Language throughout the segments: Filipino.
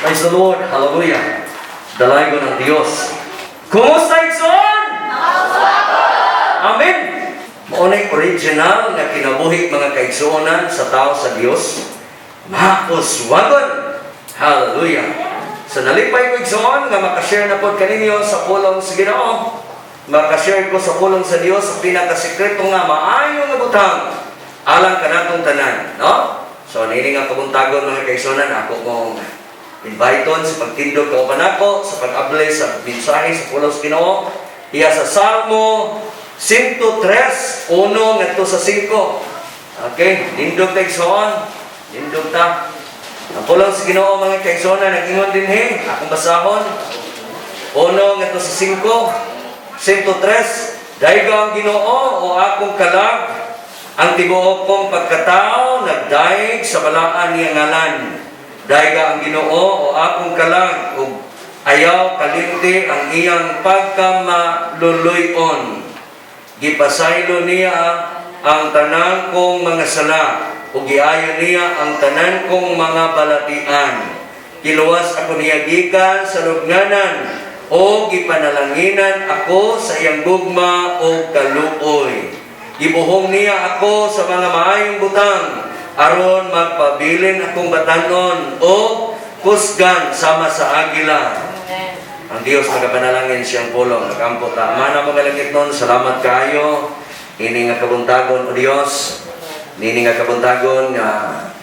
Praise the Lord. Hallelujah. Dalago ng Diyos. Kumusta igsoon? Amen. Maunay original na kinabuhi mga kaigsuonan sa tao sa Diyos. Mauswagon. Hallelujah. Sa nalipay ko igsoon nga makashare na po kaninyo sa pulong sa Ginoo. Makashare ko sa pulong sa Diyos ang pinakasikreto nga maayo nga butang alang kanatong tanan, no? So nini nga kabuntagon mga kaigsuonan, ako kong inviteon sa pagtindog kauban ako sa pag-ablay sa mensahe sa pulong sa Ginoo. Iya sa Salmo 103, 1 ngadto sa 5. Okay, tindog ta igsoon. Tindog ta. Ang pulong sa Ginoo mga kaigsuonan nag-ingon dinhi, akong basahon. 1 ngadto sa 5. 103, dahil ang Ginoo o akong kalag, ang tibuok kong pagkatao, nagdaig sa balaan niya ngalan. Dahil ang Ginoo o akong kalag, o ayaw kalimti ang iyang pagkamaluluyon. Gipasaylo niya ang tanan kong mga sala, o giayo niya ang tanan kong mga balatian. Kiluwas ako niya gikan sa lubnganan, o gipanalanginan ako sa iyang gugma o kaluoy. Gibuhong niya ako sa mga maayong butang, aron magpabilin akong batanon o kusgan sama sa agila. Ang Diyos magapanalangin siyang pulong. Nakampo ta. Mana mga langit nun, salamat kayo. Ini nga kabuntagon o Diyos. Ini nga kabuntagon nga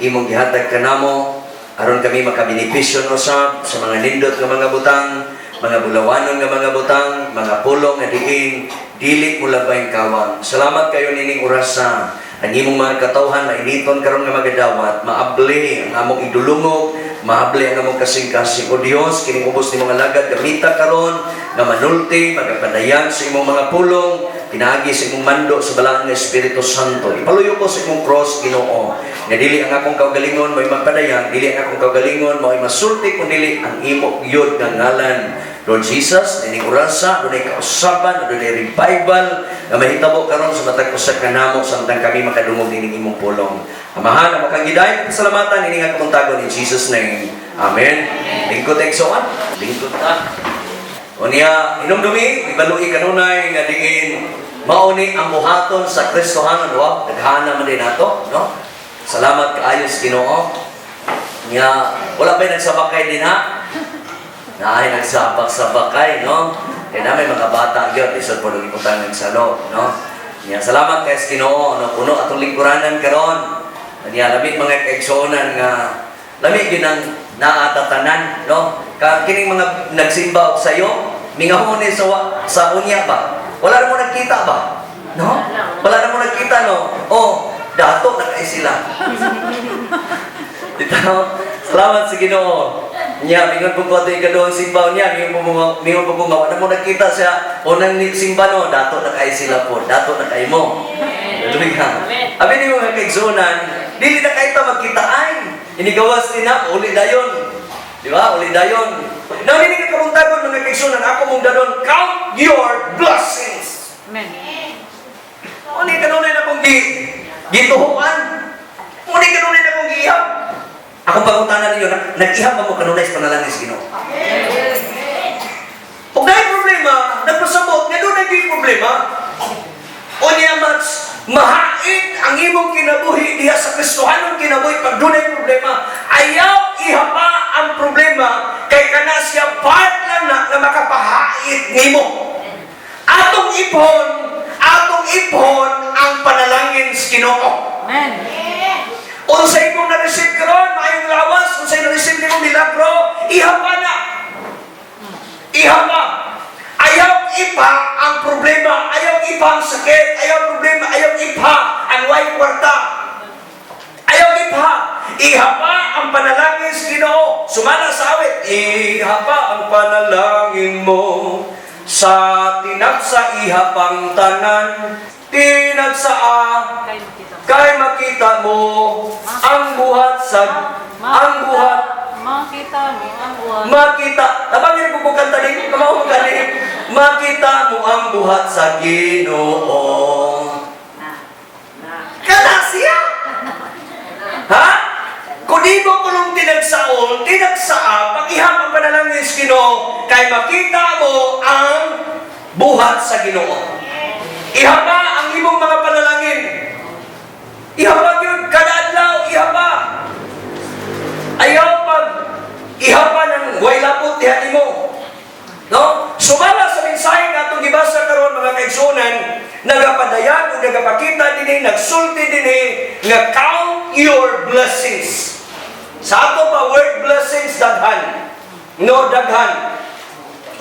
imong gihatag kanamo, aron kami makabinipisyon usab sa mga nindot nga mga butang, mga bulawanon nga mga butang, mga pulong nga diin, dili mo labay kawang. Salamat kayo nining orasa. Ang imong mga katawhan mainiton karon nga magadawat, maabli ang among idulungog, maabli ang among kasing-kasing. O Dios, kining ubos ni mga lagad gamita karon nga manulti, magapadayan sa imong mga pulong, pinaagi sa imong mando sa balaan nga Espiritu Santo. Ipaluyo ko sa imong cross, Ginoo. Nga dili ang akong kaugalingon mo'y magpadayan, dili ang akong kaugalingon mo'y masulti, kung dili ang imo yod nga ngalan. Lord Jesus, nining orasa, dunay kausaban, dunay revival, nga mahitabo karon sa matag usa ka namo samtang kami makadungog nining imong pulong. Amahan, ang makang gidayon pasalamatan nining nga kamuntagon in Jesus name. Amen. Lingkod igsoon, lingkod ta. O niya, inumdumi, ibalui kanunay nga diin mauni ang buhaton sa Kristohanon, wa? Daghana man din nato, no? Salamat kaayo sa Ginoo. Niya, wala ba nagsabakay din ha? Ay, nagsabak-sabakay, no? Kaya namin mga bata yun, isod po nung ipuntan ng salo, no? Niya, salamat kay sa Ginoo, no? Puno atong lingkuranan karon. Niya, lamig mga kaigsuonan nga, lamig yun ang naatatanan, no? Kining mga nagsimba sa iyo, mingahon sa unya ba? Wala na mo nagkita ba? No? Wala na mo nagkita, no? Oh, dato na kayo sila. Ito, salamat sa Ginoo. Niya, mingon po ko ito ikadoong simbaw niya, mingon po wala na mo nakita siya, unang simba no, dato na kayo sila po, dato na kayo mo. Hallelujah. Abi ni mga kaigsunan, dili na kayo ta magkita ay, inigawas din na, uli dayon. Di ba? Uli dayon. Now, hindi ka karuntagon mga kaigsunan, ako mong dadon, count your blessings. Amen. Hindi ka nunay na kong gituhuan. Hindi ka nunay na kong gihap. Akong pagpuntahan ninyo, nag-ihap mo kanunay sa panalangin sa Ginoo. Kung dahil problema, nagpasabot, nga doon naging problema, o niya mahait ang imong kinabuhi diha sa Kristohanong kinabuhi pag doon ay problema, ayaw ihapa ang problema kay kana siya part lang na makapahait nimo. Atong ipon ang panalangin sa Ginoo. Amen. Unsay imong na-receive karon, maayong lawas, unsay na-receive nimong milagro, ihapa na. Ihapa. Ayaw ipa ang problema, ayaw ipa ang sakit, ayaw problema, ayaw ipa ang way kwarta. Ayaw ipa. Ihapa ang panalangin sa Ginoo. Sumala sa awit, ihapa ang panalangin mo sa tinagsa ihapang tanan, tinagsaa kay makita mo ang buhat sa makita mo ang buhat. Makita, tabangin ko kanta din, kamaw galing. Makita mo ang buhat sa Ginoo. Kana siya. Ha? Kung di mo kulong tinagsaon pag-ihap ang panalangin sa Ginoo, kay makita mo ang buhat sa Ginoo. Ihapa ang imong mga panalangin. Ihapa yun, kada adlaw, ihapa. Ayaw pag ihapa ng way lapot diha nimo. No? Sumala sa mensahe nga itong gibasa karon mga kaigsunan, nagapadayag o nagapakita din nagsulti din nga count your blessings. Sa ato pa word blessings daghan. No, daghan.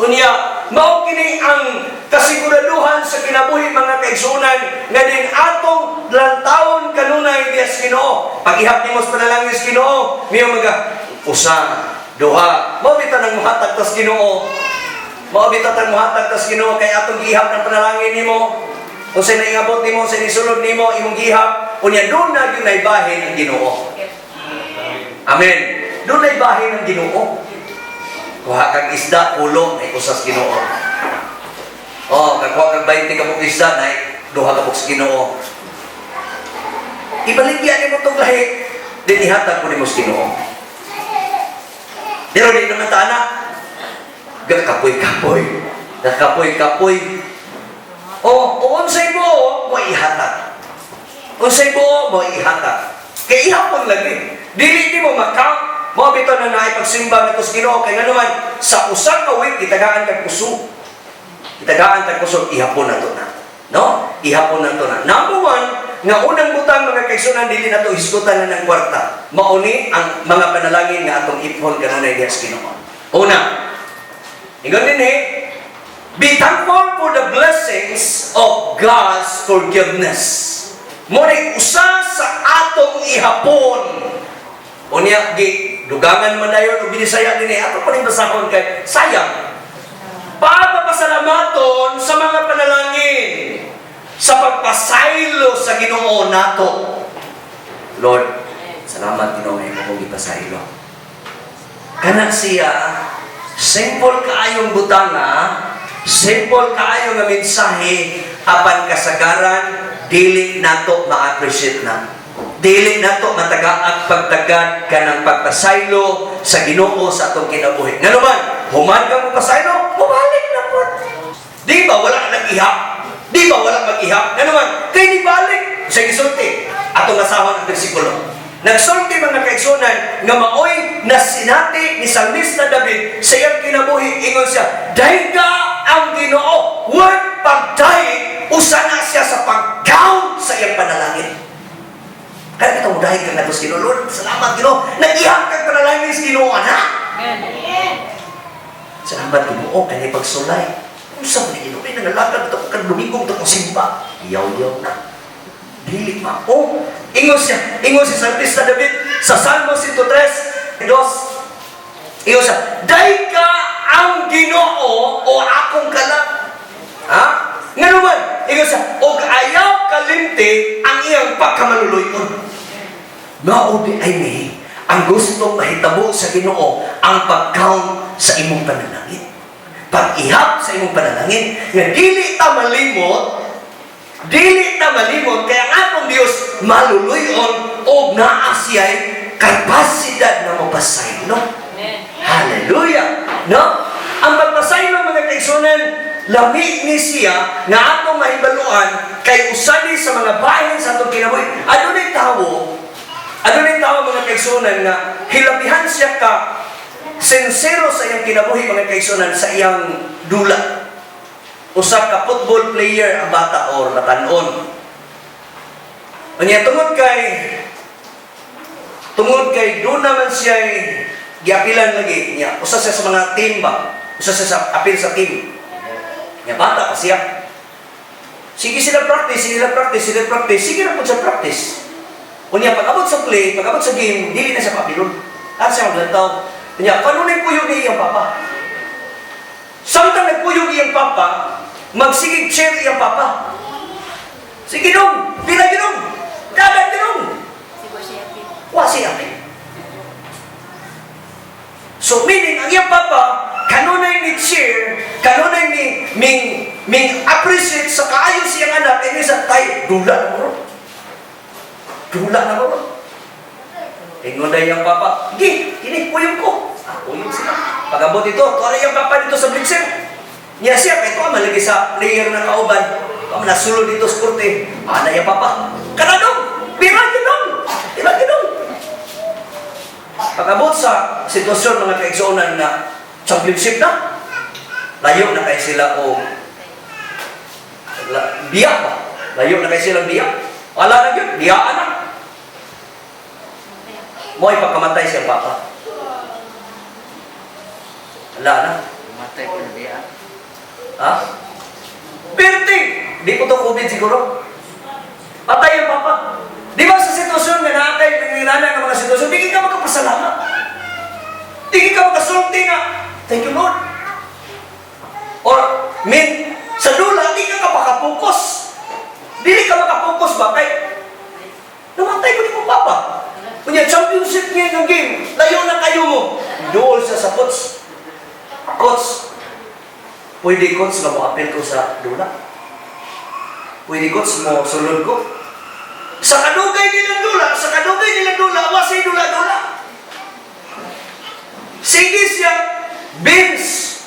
Unya, mao kini ang kasiguraduhan sa kinabuhi mga kaigsunan nga din atong lantawon kanunay diha sa Ginoo. Pag-ihap nimo sa panalangin sa Ginoo, miyo mga usa, duha. Mao bitaw nang muhatag tas Ginoo. Mao bitaw tang muhatag tas Ginoo kay atong gihap ng panalangin nimo. Kung sa naingabot nimo, sa nisulod nimo imong gihap, unya doon na gyud naibahin ang Ginoo. Amen. Doon naibahin ang Ginoo. Kuha kang isda, pulo, ay usas Ginoo. Oh, kuha kang 20 ka mong isda, ay duha ka mong Ginoo. Ibaligyan nimo tong lahi, din ihatag ko nimo sa Ginoo. Pero di naman tana, gakapoy-kapoy. Gakapoy-kapoy. Oh, unsay mo, mo ihatag. Unsay mo, mo ihatag. Kaya ihapon lagi. Dili di mo makount. Mo bitaw na naipagsimba nato sa Ginoo kay nganuman sa usa ka week itagaan kag puso. Itagaan kag puso ihapon nato na. No? Ihapon nato na. Number one, nga unang butang mga kaigsunan dili nato hisgutan na ng kwarta. Mauni ang mga panalangin nga atong ipon kanunay diha sa Ginoo. Una, ingon din be thankful for the blessings of God's forgiveness. Mo ni usa sa atong ihapon. Unya dugangan man dayon ug binisaya dinhi ato pa ning basahon kay sayang. Papasalamaton sa mga panalangin sa pagpasaylo sa Ginoo nato. Lord, salamat Ginoo nga imong gipasaylo. Kana siya simple kaayong butanga, simple kaayo nga mensahe apan kasagaran dili nato ma-appreciate na. Dili nato matagaag pagtagad kanang pagpasaylo sa Ginoo sa atong kinabuhi. Nganuman, human ka mo pasaylo, mubalik na po. Di ba wala nag-ihap? Di ba wala mag-ihap? Nganuman, kay di balik sa gisulti. Atong nasahon ang bersikulo. Nagsulti mga kaigsunan nga maoy na sinati ni Salmista David sa iyang kinabuhi, ingon siya, dayga ang Ginoo, wag pagdahi, usa na siya sa pag-count sa iyang panalangin. Kaya kita mudahin kang natos Ginoo, Lord, salamat Ginoo, nag-ihap kang panalangin sa Ginoo, anak. Salamat Ginoo, kaya pagsulay. Kung saan ni Ginoo, ay nangalagad ito kang lumigong ito kong simba. Yaw-yaw na. Dili pa. Oh, ingon si Salmista David sa Salmo 103, 2. Ingon siya, dayga ang Ginoo o akong kalam. Ha? Nga naman, ingon siya, og ayaw kalimti ang iyang pagkamaluluyon. Maudi ay ni, ang gusto mahitabo sa Ginoo ang pag-count sa imong panalangin. Pag-ihap sa imong panalangin, nga dili ta malimot, kaya ang atong Diyos maluluyon o naasiyay kapasidad na mapasaylo. Hallelujah! No? Ang pagpasaylo mga kaigsunan, lami ni siya na atong mahibaluan kay usali sa mga bahin sa atong kinabuhi. Adunay tawo mga kaigsunan nga hilabihan siya ka sincero sa iyang kinabuhi mga kaigsunan sa iyang dula. Usa ka football player ang bata or natanon. Unya tungod kay doon naman siya giapilan lagi niya. Usa siya sa mga team ba? Usa siya sa apil sa team. Nya bata pa siya. Sige sila practice. Sige na po sa practice. Unya pag-abot sa play, pag-abot sa game, dili na siya papilon. At siya maglantaw. Unya kanunay puyog ni iyang papa. Samtang nagpuyog iyang papa, magsigig chair iyang papa. Sige dong, pila ginong. Dagat ginong. Wa siya apil. So meaning, ang iyang papa, kanunay ni cheer, kanunay ni ming appreciate sa kaayo siyang anak, ini sa tay, dula na mo. Ingon na iyang papa, ini puyong ko. Ulog sila. Pag-abot ito, tuwala yung papa dito sa blitzer. Niya siya, kaya ito malagi sa player na kauban. Nasulod dito sa kurte. Ana yung papa. Kanadong! Pira gidong! Pira gidong! Pag-abot sa sitwasyon mga kaigsuonan na championship na, layo na kayo sila o biyak ba? Layo na kayo silang biyak. Wala na yun, biyaan na. Mo ipagkamatay siya papa. Wala na. Matay ko na diya. Ha? Birthday! Di ko to COVID siguro. Patay ang papa. Di ba sa sitwasyon na nakakay, nanginana ng mga sitwasyon, di ka magkapasalamat. Di ka magkasulti nga. Thank you, Lord. Or, sa dula, di ka makapokus. Di ka makapokus ba? Kay, namatay ko di mo papa. Kunya, championship niya ng game. Layo na kayo mo. Dool siya sa coach. Coach, pwede coach na mo apel ko sa dula? Pwede coach mo sulod ko? Sa kadugay nilang dula, wasay dula-dula. Sige siya, Vince.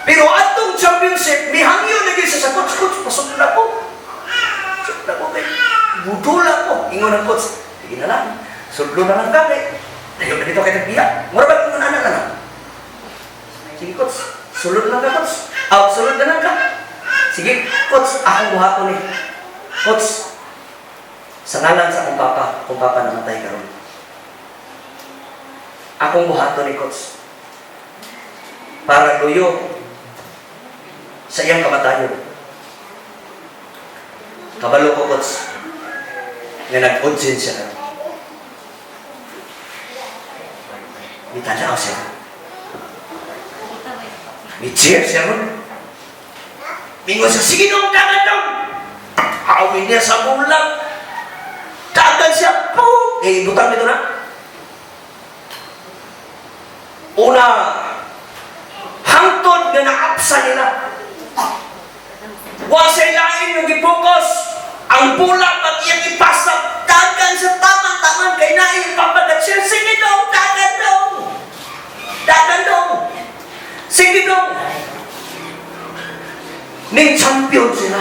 Pero atong championship, may hangyo na siya sa coach, pasok na ko. Pasok na ko kay budula ko. Ingon ang coach, sige na lang. Sudlo na lang kami. Tayo na dito kayo nagbiyak. Mura ba kung anak na lang? Sige coach, sulod lang ka coach. Sulod na lang ka. Sige coach, akong buhaton eh. Coach, sa ngalan sa kung papa namatay ka ron. Akong buhaton ni coach. Para luyo sa iyang kamatayon. Kabalo ko coach, nga nag-audience siya karon. Mitanaw siya. May-cheer siya ron. Mingon siya, sige dong, dagan dong. Hawin niya sa bulang. Dagan siya, po. Butang nito na. Una, hangtod na naapsa nila. Wasay lain yung ipokus. Ang bulak pag iyang ipasap. Dagan sa tamang-tamang kay nain papagat siya. Sige dong, dagan dong. Dagan dong. Sige dong. Ning champion sila.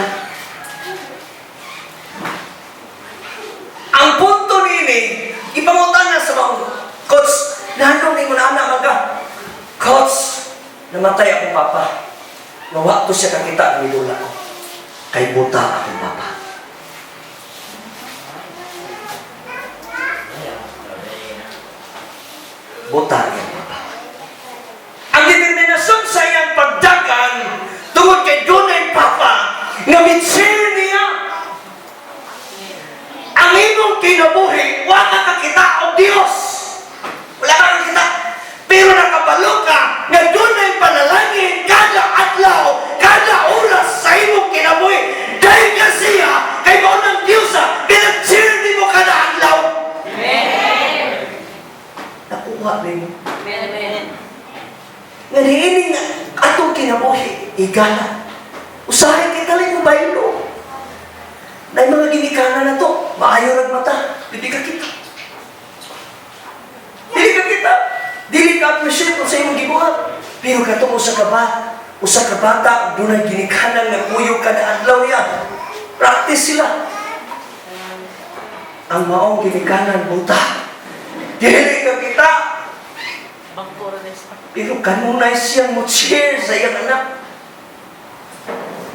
Ang punto nini, ipangutan na sa mga coach, nanong ning una-ana ka. Coach, namatay akong papa. Nawa to siya kakita ng idula ko. Kay buta akong papa. Buta yung papa. Ang determinasyon sa iyang pagdagan tungod kay dunay papa nga mitsil niya ang imong kinabuhi wala ka kita o Diyos, wala ka kita, pero nakabalo ka nga dunay panalangin kada adlaw, kada oras sa imong kinabuhi dahil ka siya kay mo ng Diyosa pinagsil ni mo kada adlaw. Amen. Nakuha rin mo. Amen. Nga niining na atong kinabuhi, igala. Usahay kay kalay mo baylo. Na yung mga ginikanan na to, maayo ng mata, hindi ka kita. Hindi ka kita. Dili ka appreciate kung sa imong gibuhat. Pero kato usa ka bata, doon ay ginikanan na kuyo ka na adlaw niya. Practice sila. Ang maong ginikanan, buta. Dili ka kita. Pero kanunay siyang mo-cheer sa iyang anak.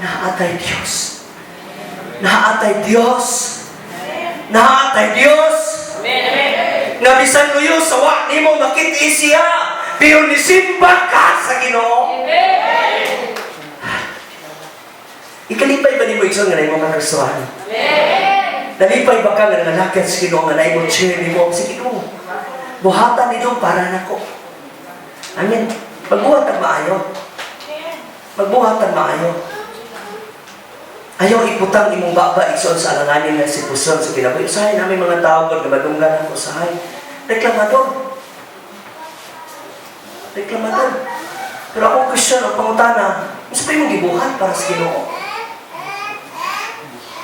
Naatay Diyos. Naatay Diyos. Naatay Diyos. Nga bisan luyo sa wa nimo makit-i siya, pero nisimba ka sa Ginoo. Ikalipay ba nimo igsoon nga na imo makagsuhan? Nalipay ba ka nga nananakit sa Ginoo nga na imo cheer nimo sa Ginoo? Buhatan nito para nako. Amen. Magbuhat ang maayo. Magbuhat ang maayo. Ayaw iputang imong baba igsoon sa alanganin ng sitwasyon sa kinabuhi. Usahay namin mga tao na madunggan ang usahay. Reklamador. Reklamador. Pero akong Christian ang pangutana, gusto pa yung gibuhat para sa Ginoo.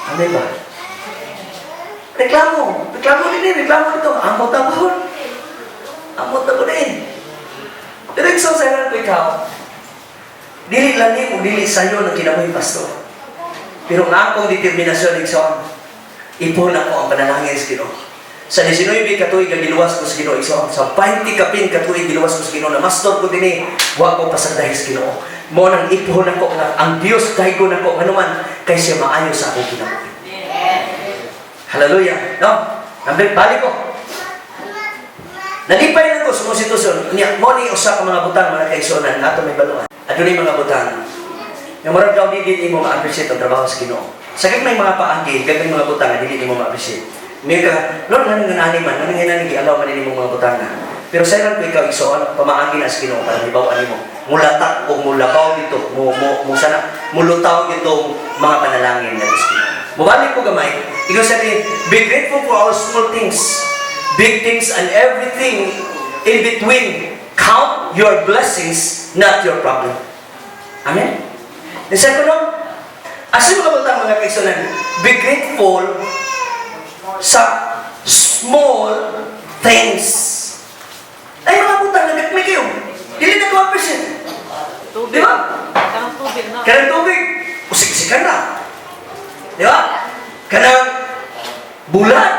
Amen ba? Reklamo. Reklamo din. Reklamo dito. Amot na ba? Amot na ba din? Pero igsoon sa ilan ko ikaw, dili lani o dili sayo ng kinabuhi pastor. Pero nga akong determinasyon igsoon, ipon ako ang panalangin sa Ginoo. Sa 19 katuig ang giluwas ko sa Ginoo igsoon. Sa 20 kapin katuig giluwas ko sa Ginoo na master ko dinhi, wa ko pasagdahi sa Ginoo. Mo nang ipon ako nga ang Dios daygon ako nganuman kay siya maayo sa akong kinabuhi. Hallelujah. No? Balik ko. Nalipay na ko sa mga sitwasyon. Mo ni usa ka mga butang mga kaigsuonan ato may baluan. Adunay mga butang. Nga murag daw dili mo ma-appreciate ang trabaho sa Ginoo. Sagad may mga paagi, gagay mga butang na dili mo ma-appreciate. May ka, Lord, nga nani man, nga nani gialaw man nimo mga butang na. Pero sa ilang ko ikaw igsoon, pamaagi na sa Ginoo para hibaw-an nimo. Mulatak o mulabaw dito, mulutaw dito mga panalangin na sa Ginoo. Mubalik ko gamay. Ikaw sabi, be grateful for our small things. Big things and everything in between. Count your blessings, not your problem. Amen? And second, asin mo kabutang mga kaigsuonan, be grateful sa small things. Ay mga butang, nagkakmay kayo. Dili na 2%. Di ba? Kanang tubig na. Kanang tubig, usik-usikan na. Di ba? Kanang bulan,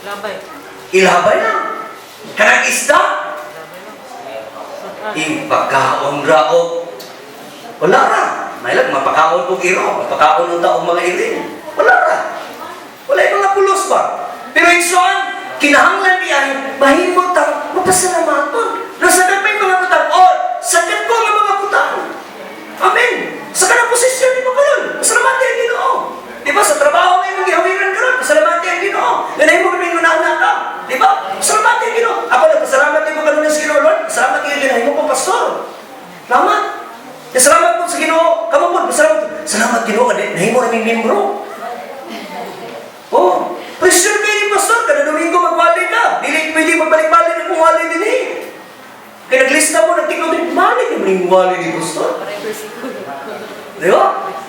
Labay. ilabay na. Kanang isda, ipagkaon raog. Wala ra. May lang, mapakaon kong iro. Mapakaon ng taong mga irin. Wala ra. Wala yung mga pulos ba? Pero igsoon, kinahanglan niya, mahimot ang mapasalamaton. Nasagad may mga butang. O, sagad ko ang mga butang. Amen. Sa kanang posisyon ni mo karon, masalamati ang Ginoo. Di ba? Sa trabaho may mong gihawiran karon, masalamati ang Ginoo. Ganay mo kami una-una ka. Di ba? Masalamati ang Ginoo. Ako nagpasalamat din mo karon sa Ginoo, Lord. Salamat kayo din mo kong pastor. Salamat. Salamat po sa Ginoo. Kamu po, salamat Ginoo. Nahimo aming membro. Oh, presyon kayo ni pastor. Kada Domingo magwali ka. Dili pwede magbalik-balik ng kung wali din eh. Kaya naglista mo, nagtingnan din, balik naman yung wali ni pastor. Di ba?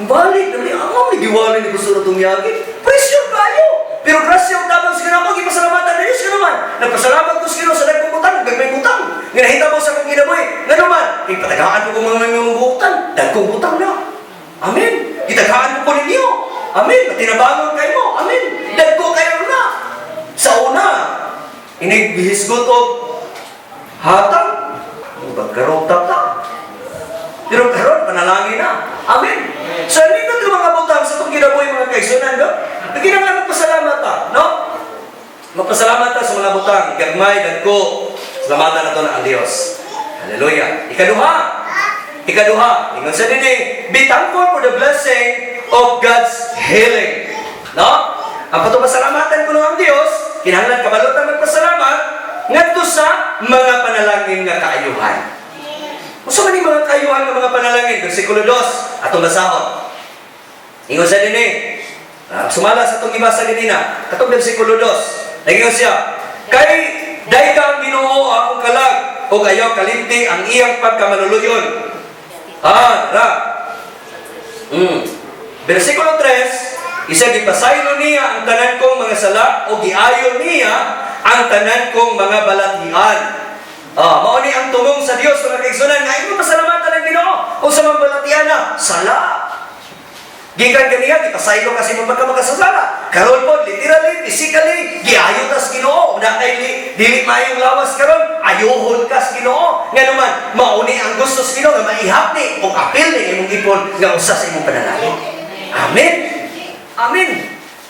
Balik naman yung may giwali ni pastor na tumiyagin. Presyon kayo. Pero grasya ang tabang sa Ginoo, ipasalamatan na Diyos ka naman. Nagpasalamat ko sa Ginoo sa nagpong butang, gagmay butang. Nga nahita mo sa kong ginaboy. Nga naman, ipatagahan ko kung mga butang. Dagkong butang na. Amen. Itagahan ko ninyo. Amen. Tinabangon kayo. Amen. Dagko kayo na. Sa una, inigbihisgot o hatang. Bagkarota ta. Pero karon panalangin na. Amen. So, hindi ko ito mga butang sa itong ginaboy mga kaigsuonan, no? Naginang magpasalamat ta, no? Magpasalamat ta sa mga butang. Gagmay, dagko. Salamatan na ito na ang Diyos. Hallelujah. Ikaduha. Ingon sa dini, be thankful for the blessing of God's healing. No? Ang patupasalamatan ko ng Diyos, kinahanglan kabalutan magpasalamat, ngadto sa mga panalangin nga kaayuhan. Usa man ni mga kaayuhan nga mga panalangin, bersikulo 2, atong basahon. Ingon sa dini, sumala sa itong ibasa ganina, katong bersikulo 2, nagingon siya, kay dahil ka ang Ginoo akong kalag, o ayaw kalimti ang iyang pagkamanuluyon. Bersikulo 3, isa gipasaylo niya ang tanan kong mga sala, o giayo niya ang tanan kong mga balatian. Mao ni ang tumong sa Dios mga kaigsuonan nga imo pasalamatan ang Ginoo o sa mga balatian na sala. Gikan kaniya gipasaylo kasi mo magkamakasasala. Karon po literally, physically giayo tas Ginoo. Una kay dili mayong lawas karon, ayohon kas Ginoo. Nga naman mao ni ang gusto sa Ginoo nga maihap ni o apil ni imong ipon nga usa sa imong panalangin. Amen. Amen.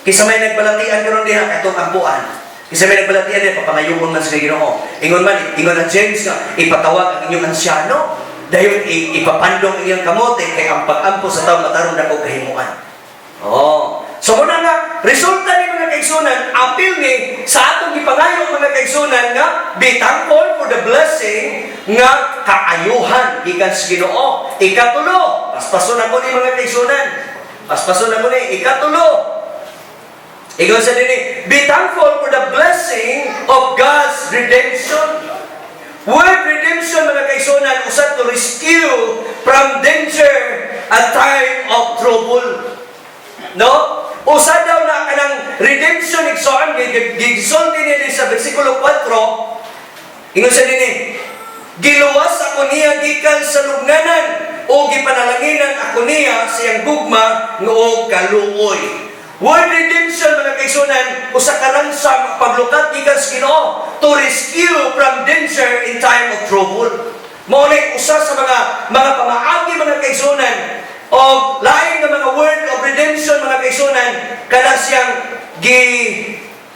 Kisa may nagbalatian karon diha katong ampuan. Kasi may nagbalatian niya, papangayuon man sa Ginoo. Ingon ang James nga, ipatawag ang inyong ansyano. Dahil ipapandong ang iyong kamote, kay ang pag-ampo sa tao matarong na ko kahimuan. So muna nga, resulta ni mga kaigsuonan, apil ni sa atong ipangayo mga kaigsuonan nga, be thankful for the blessing nga kaayuhan gikan sa Ginoo. Ikatulo, paspason ako ni mga kaigsuonan. Paspason ako ni, ikatulo. Ingon sa dini, be thankful for the blessing of God's redemption. Word redemption, mga kaigsuonan, usad to rescue from danger at time of trouble. No? Usad daw na kanang redemption, igsoon, gigisulti niya sa versikulo 4, ingon sa dini, Giluwas ako niya gikan sa lugnanan o gipanalanginan ako niya sa iyang gugma ngoo kaluoy. Word redemption mga kaigsunan usa ka ransom paglukat gikan sa Ginoo to rescue from danger in time of trouble. Mao ni usa sa mga pamaagi mga kaigsunan o lain nga mga word of redemption mga kaigsunan kana siyang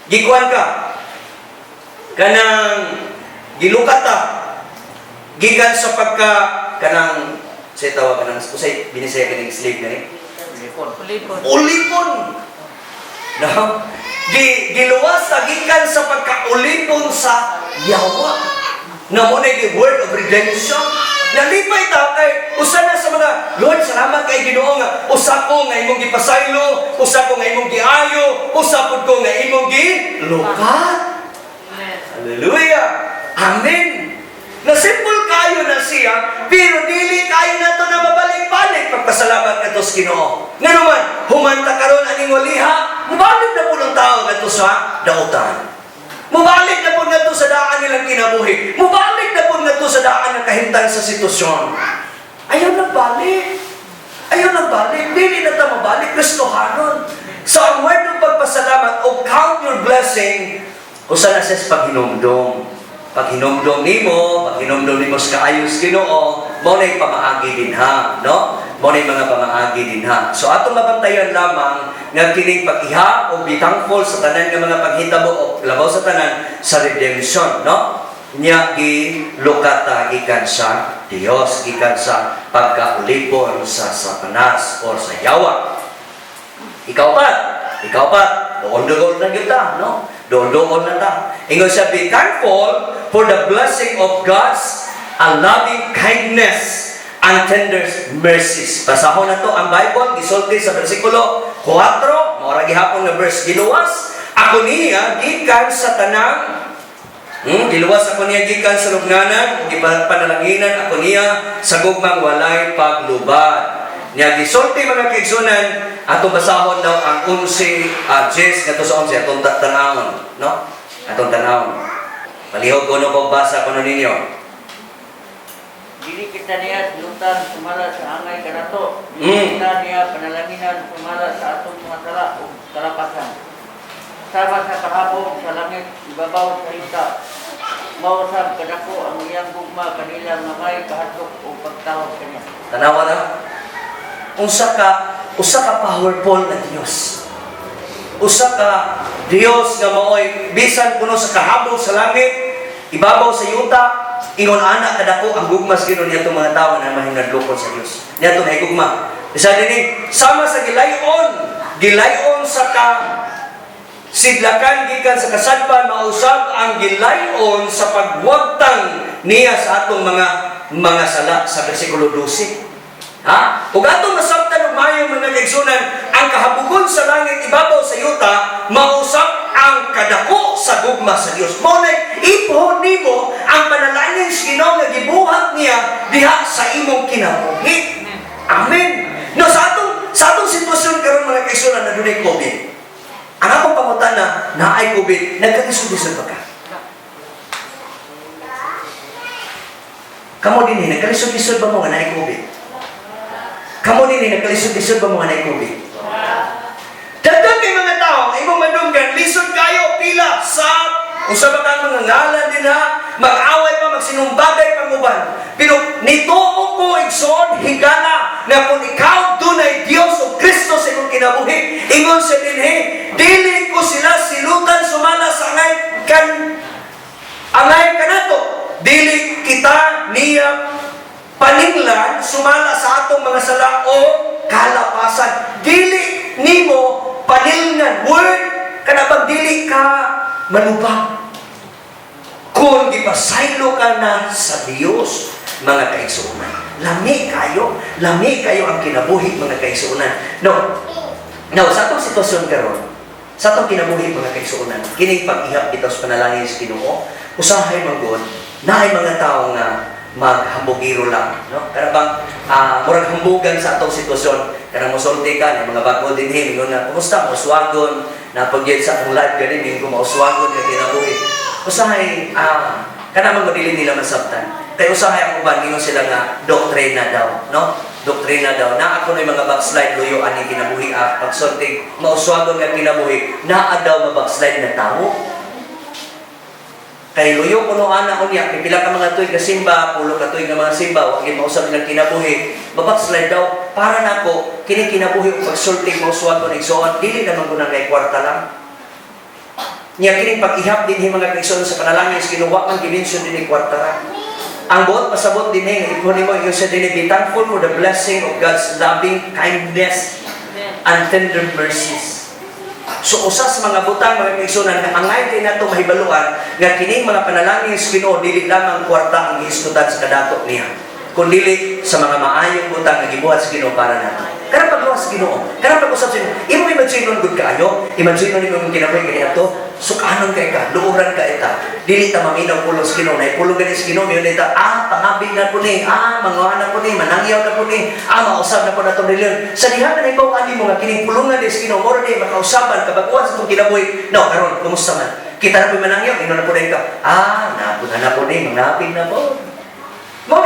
gikuan ka kanang gilukata gikan sa pagka kanang say tawag kanang usay binisaya kaning slave gani Ulipon. ulipon no giluwas sa gikan sa pagkaulipon sa yawa na mo na word of redemption nalipay ta kay usa na sa mga Lord salamat kay Ginoo nga usa ko nga imong gipasaylo usa ko nga imong giayo usa pud ko nga imong gilukat. Amen. Hallelujah! Amen! Na simple kayo na siya, pero dili kayo na to na mabalik-balik pagpasalamat na to sa Ginoo. Nga naman, humanta karon aning waliha, mubalik na po ng tao na to sa dautan. Mubalik na po na to sa daan nilang kinabuhi. Mubalik na po na to sa daan ng kahintang sa sitwasyon. Ayaw na balik. Ayaw na balik. Dili na ta mabalik. Kristohanon. So, ang word ng pagpasalamat o count your blessing usa na siya sa paghinumdom. Paghinumdom nimo sa kaayos Ginoo, mo na pamaagi din ha, no? Mo na mga pamaagi din ha. So atong mabantayan lamang nga kining pag-iha o be thankful sa tanan nga mga paghitabo o labaw sa tanan sa redemption, no? Nya gilukata gikan sa Dios, gikan sa pagkaulipon sa Satanas o sa yawa. Ikaw pa, doon na kita, no? Doon na ta. Ingon siya, be thankful for the blessing of God's loving kindness and tender mercies. Pasahon na to ang Bible, gisulti sa versikulo 4, maura gihapon nga verse, giluwas ako niya gikan sa tanang giluwas ako niya gikan sa lugnanan, gipanalanginan ako niya sa gugmang walay paglubad. Niya gisulti mga kaigsunan atong basahon daw ang 11 ngadto sa 11 atong tanawon, no? Atong tanawon. Palihog ko no pagbasa kuno ninyo. Dili kita niya lutan sumala sa angay kanato. Dili kita niya panalanginan sumala sa atong mga tala o kalapasan. Sama sa kahapon sa langit ibabaw sa ita. Mausap kadako ang iyang gugma kanila nga may kahatok o pagtawag kaniya. Tanawa na. Usa ka powerful na Dios. Usa ka Dios nga maoy bisan kuno sa kahabog sa langit, ibabaw sa yuta, ingon ana kadako ang gugmas Ginoo niadtong mga tawo na mahinadlokon sa Dios. Niadtong higugma. Bisa dinhi sama sa gilayon sa ka sidlakan gikan sa kasadpan mausab ang gilayon sa pagwagtang niya sa atong mga sala sa bersikulo 12. Ha? Ug atong nasabtan og maayo mga kaigsunan, ang kahabugon sa langit ibabaw sa yuta mausap ang kadako sa gugma sa Dios. Mao nay ipuhon nimo ang panalangin sa Ginoo nga gibuhat niya diha sa imong kinabuhi. Amen. No sa atong sitwasyon karon mga kaigsunan na dunay COVID. Ang akong pangutana naay COVID, nagkalisod-lisod ba ka? Kamo dinhi nagkalisod-lisod ba mo nga naay COVID? Kamu nini nagkalisod-lisod ba mga naikubi? Dagdag kay mga tao, imong madunggan, lisod kayo, pila, usab kang mga ngalan din ha, mag-away pa, magsinumbagay panguban. Pero nituo ko, igsoon, higala, na kung ikaw dunay Dios o Kristo sa imong kinabuhi, ingon sa dinhi, dili ko sila silutan sumala sa angay kanato. Dili kita niya paninglan sumala sa atong mga sala o kalapasan. Dili nimo paninglan word kana pag dili ka manubag. Kung gipasaylo ka na sa Dios, mga kaigsuonan. Lami kayo ang kinabuhi mga kaigsuonan. No, sa atong sitwasyon karon, sa atong kinabuhi mga kaigsuonan, kining pag-ihap bitaw sa panalangin sa Ginoo, usahay magod naay mga tawo nga maghambugiro lang, no? Kana bang murag hambugan sa atong sitwasyon, kana mosulti ka na mga bago din hingon na kumusta mo uswagon na pagyed sa akong live ganin ko mauswagon nga kinabuhi. Usahay kana man madili nila masabtan. Kaya usahay ang uban, ningon sila nga, doktrina daw, no? Doktrina daw, na ako na mga backslide, luyo, ani kinabuhi, pagsunting, mauswagon nga kinabuhi, naa daw mabackslide na tao. Kay luyo ko no ana unya, pipila ka mga tuig na simba, pulo ka tuig na mga simba, wag mausab ng kinabuhi, mabackslide daw, para nako, kini kinabuhi ug pagsulti, mauswagon, igsoon, dili naman ko na kay kwarta lang. Niya kining pag-ihap din mga kaigsoon sa panalangin, kinuwa man gimensyon din ni kwarta lang. Ang buot pasabot din eh, ipon mo yung sa din, be thankful for the blessing of God's loving kindness and tender mercies. So usa sa mga butang mga kaigsunan nga angay kay nato mahibaluan nga kining mga panalangin sa Ginoo dili lamang kwarta ang giisgutan sa kadato niya, kundi sa mga maayong butang nga gibuhat sa Ginoo para nato. Kana pagluwas sa Ginoo, kana pag-usap sa Ginoo, imo imagine good kaayo, imagine nimo yung kinabuhi kay ato, sukanon kay ka, luuran ka ita. Dili ta maminaw pulos sa Ginoo, nay pulo gani sa Ginoo, miyon ita, pangabig na po ni, manguha na po ni, manangyaw na po ni, mausab na po na itong reliyon. Sa diha na ibawaan mo nga kining pulungan ni sa Ginoo, mora ni makausaban kabaguan sa itong kinabuhi. No, karon kumusta man? Kita na po manangyaw, ino na po na ka. Napuna na po ni, manapig na po. Mo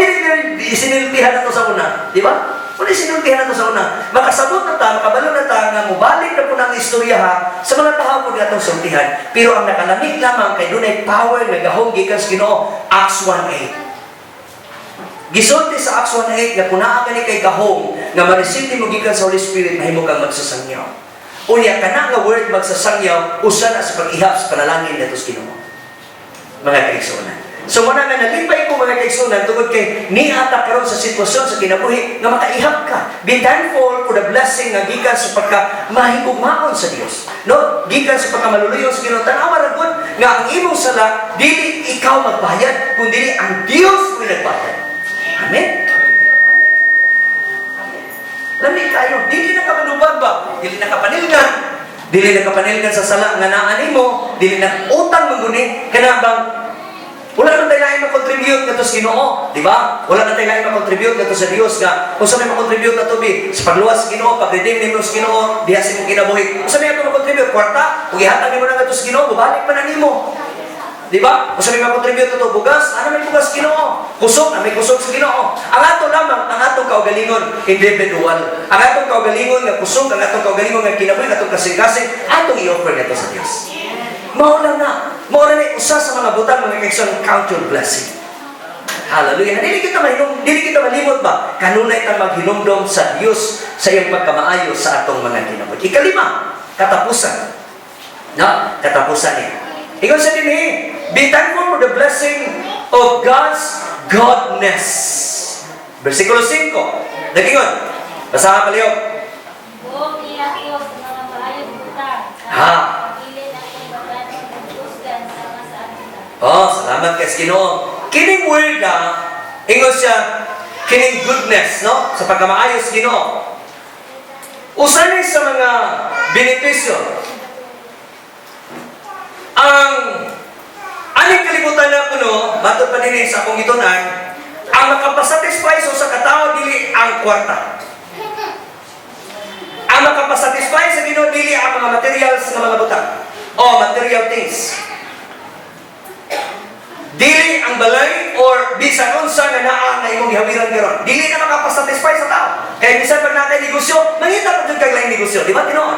sinilpihan na to sa una, di ba? Kung sinultihan na ito sa una, makasabot na ta, makabalo na ta, nga mubalik na po ng istorya ha, sa mga tao po na itong sultihan. Pero ang nakalamig lamang kay dunay power na gahong gikan sa Ginoo, Acts 1:8. Gisulti sa Acts 1:8 nga kunaa ka ni kay gahong nga ma-receive mo gikan sa Holy Spirit, mahimo kang magsasangyaw. Unya kana nga word magsasangyaw, usa na sa pag-ihap sa panalangin nato sa Ginoo. Mga kaigsuonan. So muna nga nalipay ko mga kaigsunan tungod kay niata karon sa sitwasyon sa kinabuhi nga makaihap ka. Be thankful for the blessing nga gikan sa pagka mahigugmaon sa Dios. No, gikan sa pagkamaluluyon sa Ginoo. Tanawa ra gud nga ang imong sala dili ikaw magbayad kundi ang Dios mo nagbayad. Amen. Lami kayo, dili na ka manubag ba? Dili na ka panilgan. Dili na ka panilgan sa sala nga naa nimo, dili na utang manguni kana bang wala nang tayo lain mag-contribute na to sa Ginoo, di ba? Wala nang tayo lain mag-contribute na to sa Dios nga. Kung saan may mag-contribute na to, sa pagluwas sa Ginoo, pag-redeem nimo sa Ginoo, diha sa imong kinabuhi. Kung saan may ito mag-contribute, kwarta, kung ihatag nimo na to sa Ginoo, bubalik pa na nimo. Di ba? Kung saan may mag-contribute na to, bugas, may bugas sa Ginoo. Kusog, may kusog sa Ginoo. Ang ato lamang, ang atong kaugalingon, individual. Ang atong kaugalingon nga kusog, ang atong kaugalingon nga kinabuhi, atong kasing-kasing, atong i-offer na to sa Dios. Mauna na usa sa mga butang mga kaigsoon, count your blessing. Hallelujah. Dili kita malimot ba? Kanunay ta maghinumdom sa Dios sa iyang pagkamaayo sa atong mga kinabuhi. Ikalima, katapusan. No? Katapusan niya. Ingon sa dinhi, be thankful for the blessing of God's godness. Versikulo 5. Nagingon. Basahan palihog. Buong iya ko sa mga maayong butang. Salamat kay Ginoo. Kining word ingon siya, kining goodness, no? Sa pagkamaayos Ginoo. Usa ni sa mga benepisyo. Ang aning kalibutan na puno, matod pa din sa akong gitunan, ang makapasatisfy sa katao dili ang kwarta. Ang makapasatisfy sa Ginoo dili ang mga materials nga mga butang o material things. Dili ang balay or bisan unsa nga naa nga imong gihawiran karon. Dili na makapasatisfy sa tao. Kaya bisan pag natay negosyo, mangita pa jud kay lain negosyo, di ba tinuod?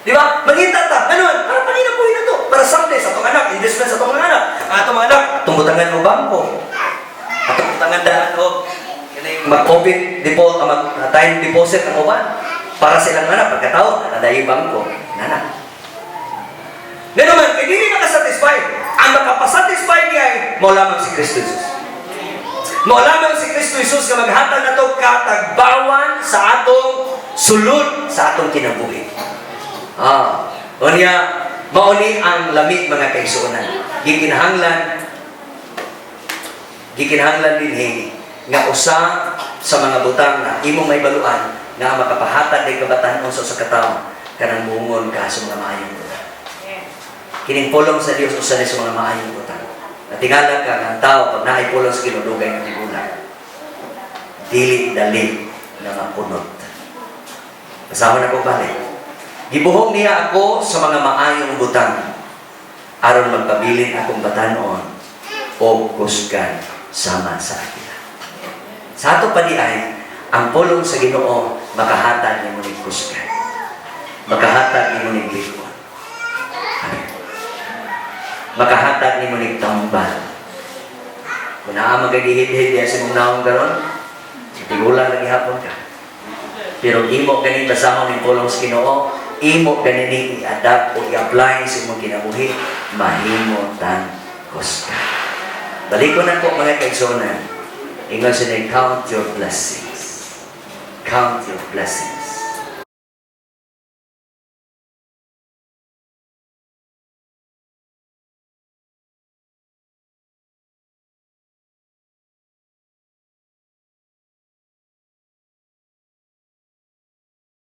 Di ba? Mangita ta. Ganun, para panina buhi na to. Para someday sa atong anak, investment sa atong mga anak. Atong mga anak, atong butangan mo bangko. Atong butangan daan o mag-open default, time deposit ang uban. Para silang anak, pagkatao, nadayi bangko. Nana. Ganun man, kaya hindi makasatisfy. Ang makapasatisfy niya ay mo lamang si Kristo Jesus. Mo lamang si Kristo Jesus nga maghatag na ito katagbawan sa atong sulod sa atong kinabuhi. Unya, mauni ang lamig mga kaigsuonan. Gikinahanglan din nga usa sa mga butang na imong may baluan nga makapahatag ng kabatanon sa katao kanang muungon ka sa mga maayong butang. Kining pulong sa Dios usa ni sa mga maayong butang. Natingala ka ng tao pag naay pulong sa kinudugay ng tigulang. Dili dali na mapunot. Kasama na ko balik. Gibuhong niya ako sa mga maayong butang aron magpabilin akong batanon o kusgan sama sa akila. Sa ato pa di ay, ang pulong sa Ginoo makahatag ni mo ni kusgan. Makahatag ni mo ni likod. Amen. Makahatag ni mo ni tambal. Kung naa magagihid-hid yan sa mong naong garon, tigulang lagi hapon ka. Pero imo ganin basahon ni pulong sa Ginoo, imo ganin i-adapt o i-apply sa imong kinabuhi, mahimo tan kusgan. Balik ko na po mga kaigsonan. Ingon sa count your blessings. Count your blessings.